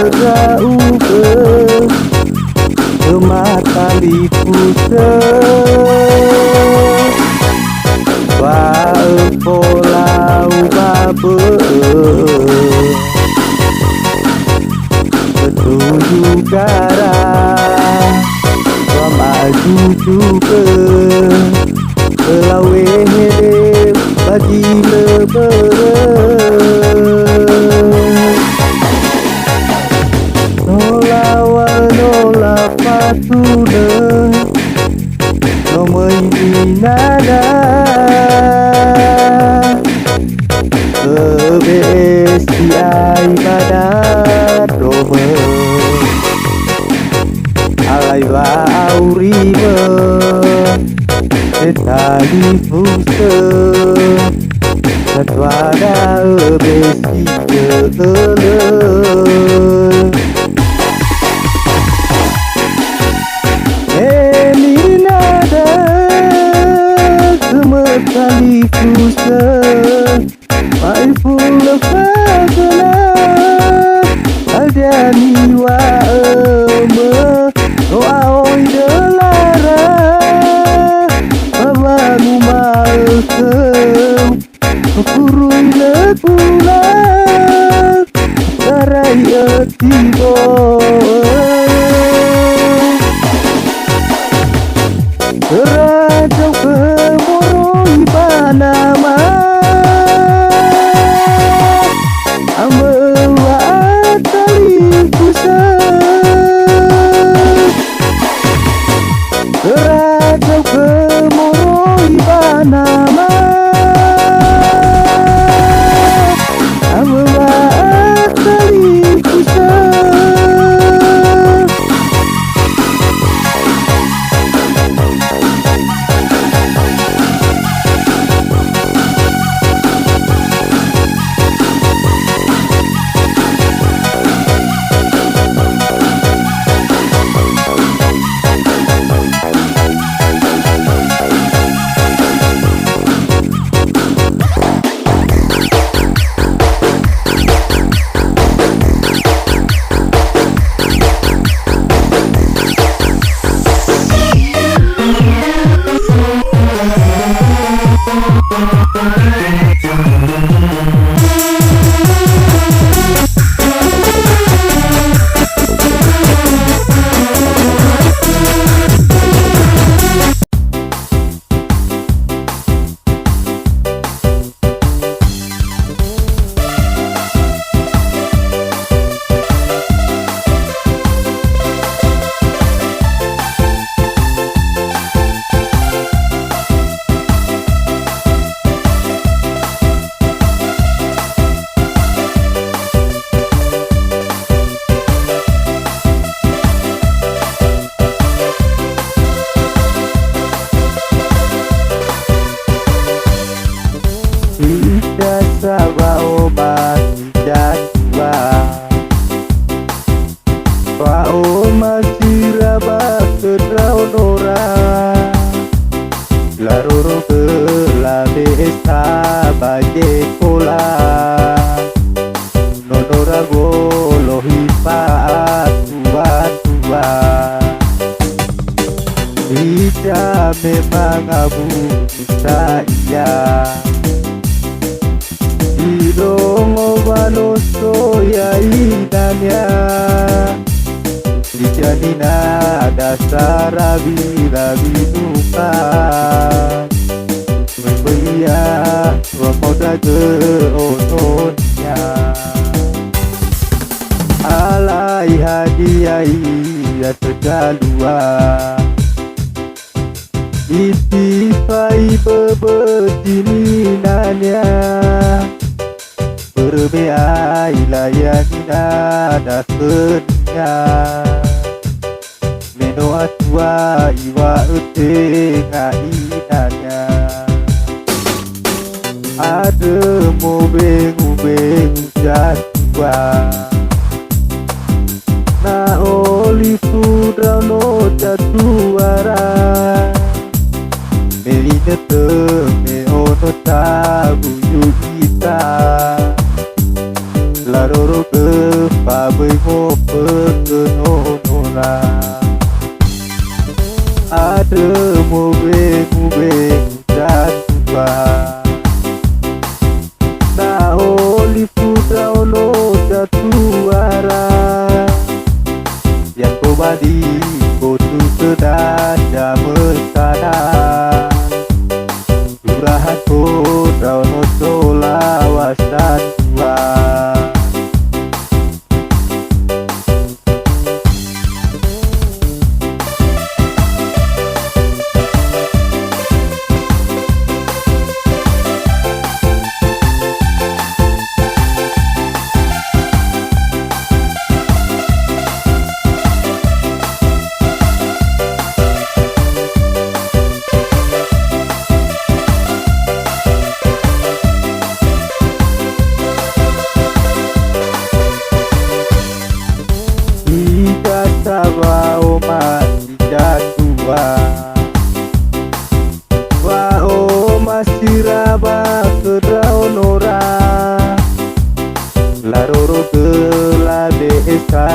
berauge mata lipuse wa pola ubabe setuju gara wa maju juga lawe hede bagi lebere nola patude no nada besi ai badat dome alai wa aurime etali fuse satwada besi ele kali fusa mai full fagana ada niwa eme doa oi delara babangu malsem kurui lekula darai etibo Rajau kemurui panama Ambewa tali pusat Rajau kemurui panama Ambewa tali pusat Sawa obat jadwa Wa oma siraba kedraunora Laroro la desa baje kola Nonora golo hipa tua Ija memang abu saya Idongo baloso ya idanya Dijanina dasar bila biduka Membeya wamoda ke otonya Alai hadiai ya tergalua Itifai bebejininanya Berbeai layanina dasenya Meno atua iwa ete ngainanya Ada mobeng-ubeng jadwa Na oli sudrano jatuara Melina teme ono tabu yukita Laroro ke pabai mo penonora Ada mubeng jatuh Na oli putrao no jatuh arah Yang kobadi kotu sedada mesana Durahan putrao no solawasan tua Sawa oma dijatua Wa oma siraba kedrao nora Laroro gela desa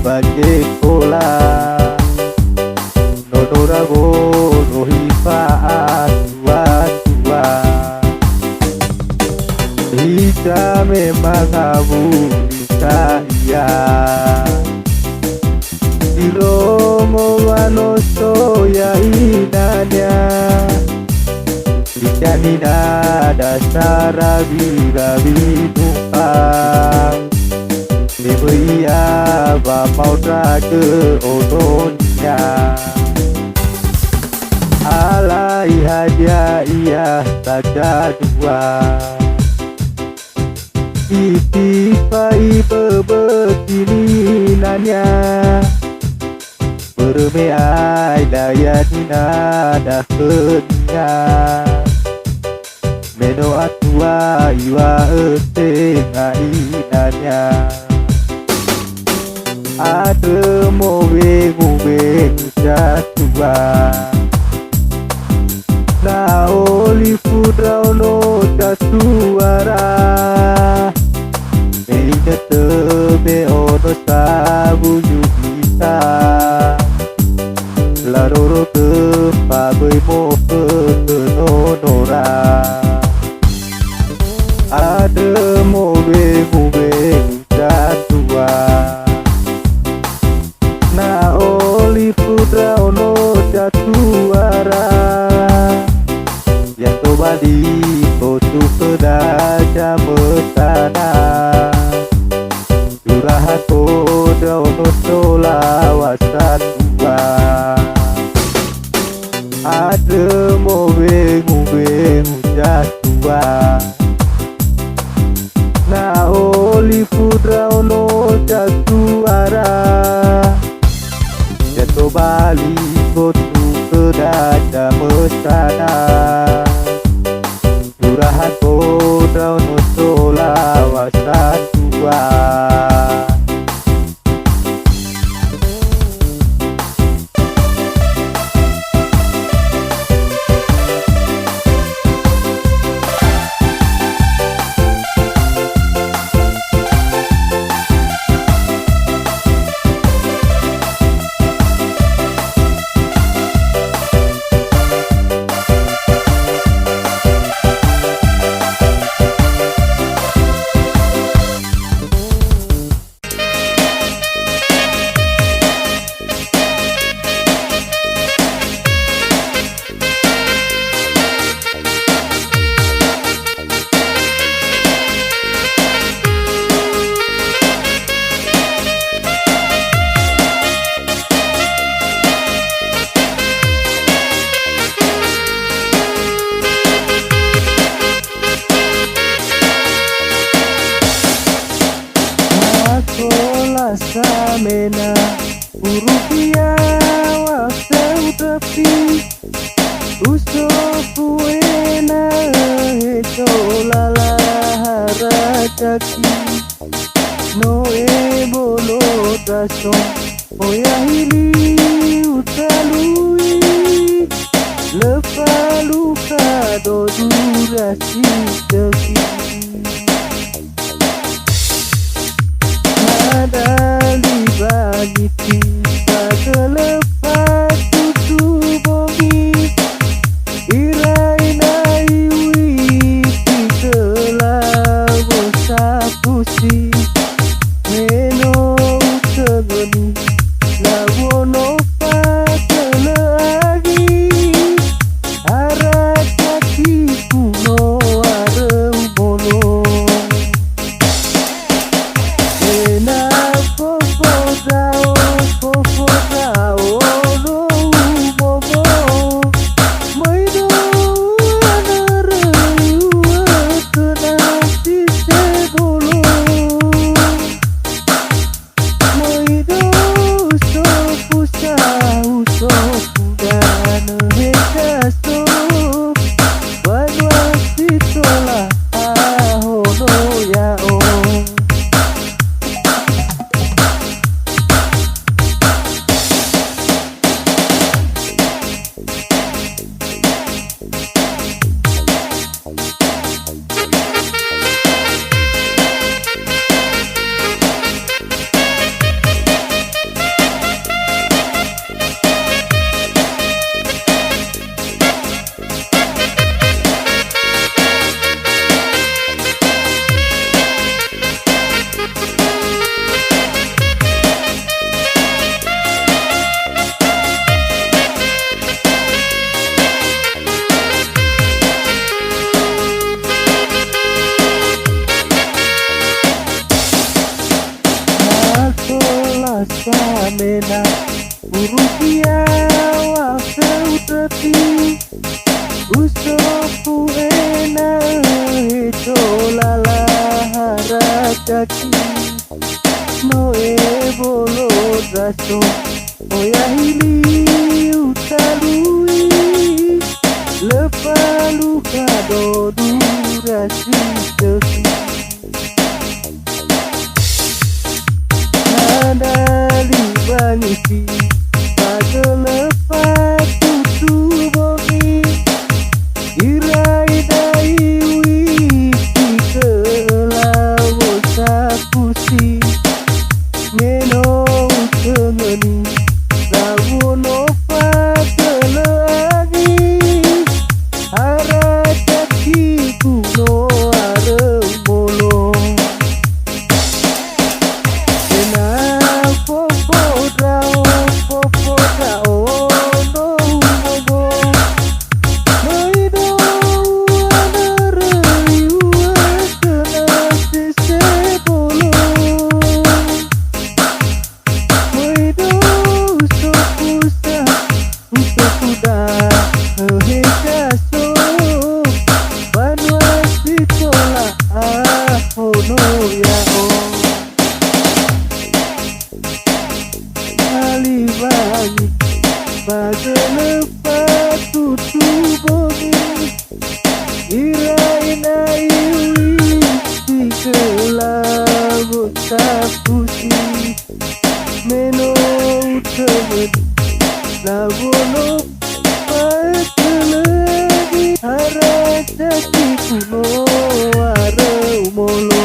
baje kola Nonora bono hifaat tua Bisa memang abu bisa iya Iromo wanoso ya inanya Dijanina dasara birabi numpang Nebeia ba mau drake otonya Alai hadiah iya saja dua Itipai bebekini nanya Bermeai daya dina dah kenya Meno atua iwa etenga inanya Ada mubeng jatua Na oli putrao no jatuara Meina tebe ono sabu yukita Laroro ke pabai mo penonora Ada mubeng jatuh Na oli putrao no jatuara Yang kobadi kotu kedaja mesana Durahan putrao no solawasan tua Ada mubeng jatuh Na oli putrao no jatuara Jatuh bali kotu kedada mesana Durahan putrao no solawasan tua Samena urupia waktu tepi uso kuena hecho lala harajaki no bolo taso oya hili utalui lepaluka do durasi deki pusi meno utagani lawono pakelagi arakaki kuno areumono ena fofodao no umomo maido anarayu akanasi sebolo maido sopusa usopudan hekaso wanwasitola ahono yao Samena urupia wa seutati usofu ena etolala harakaki no ebolo raso oyahili utalui lepalu kado durasi tepi Nadali bangisi pagelepat tutubogi irai daiwi ikelawo sapusi meno utengeni lawono pagelagi arakaki kuno aremolo Pagelepat tutubogi irai naiwi ikelawo sapusi meno utengeni lawono pagelagi harakaki kuno areumolo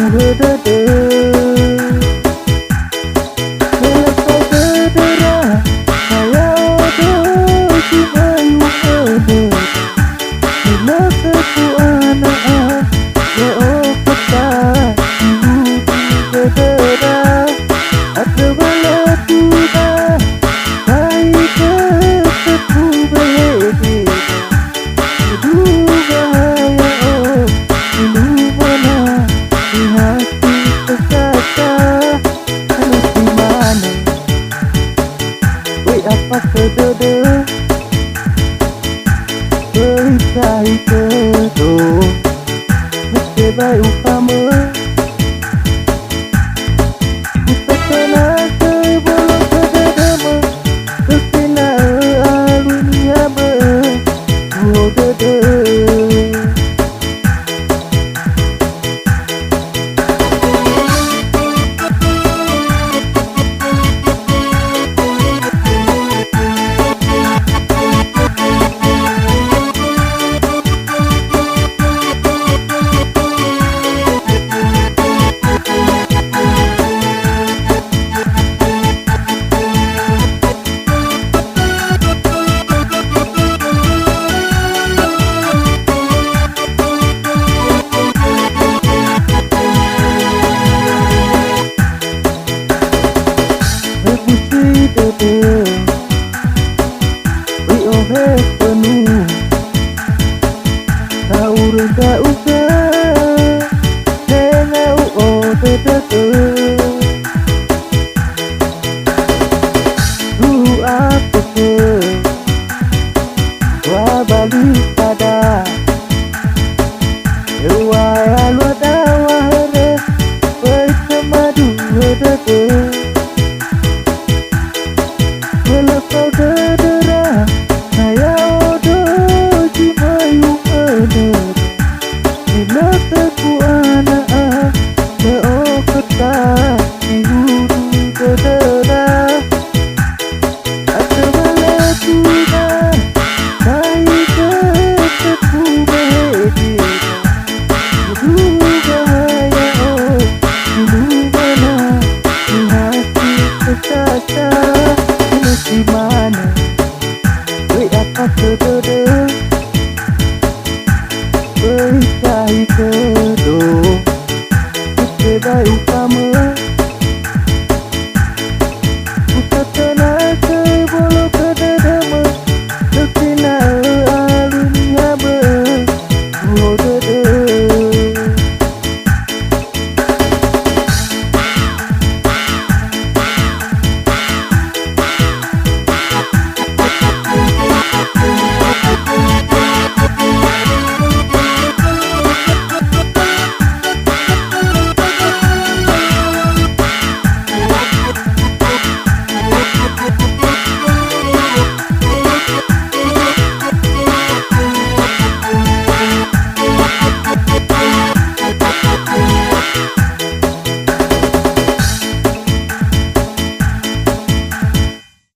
hedede melepas dedera saya odo cimayu hede bila tepu anak seopeta ibu dedera ada bala tuna baik tepu behede ibu bahaya oh ibu mana di hati terkata harus di mana wei apa kedede berita itu mesti baik upama buta tenaga bolong kedede terkena alunia oh dede penuh kau reda usah dengan oh dedede lu apa ke wa balik pada wa lu dawa re bersemadu dedede melepas dedera saya odo cimayu hede bila tepu anak seopeta ibu dedera ada bala tuna baik tepu behede ibu bahaya oh ibu mana di hati terkata di mana wei apa kedede berita itu mesti baik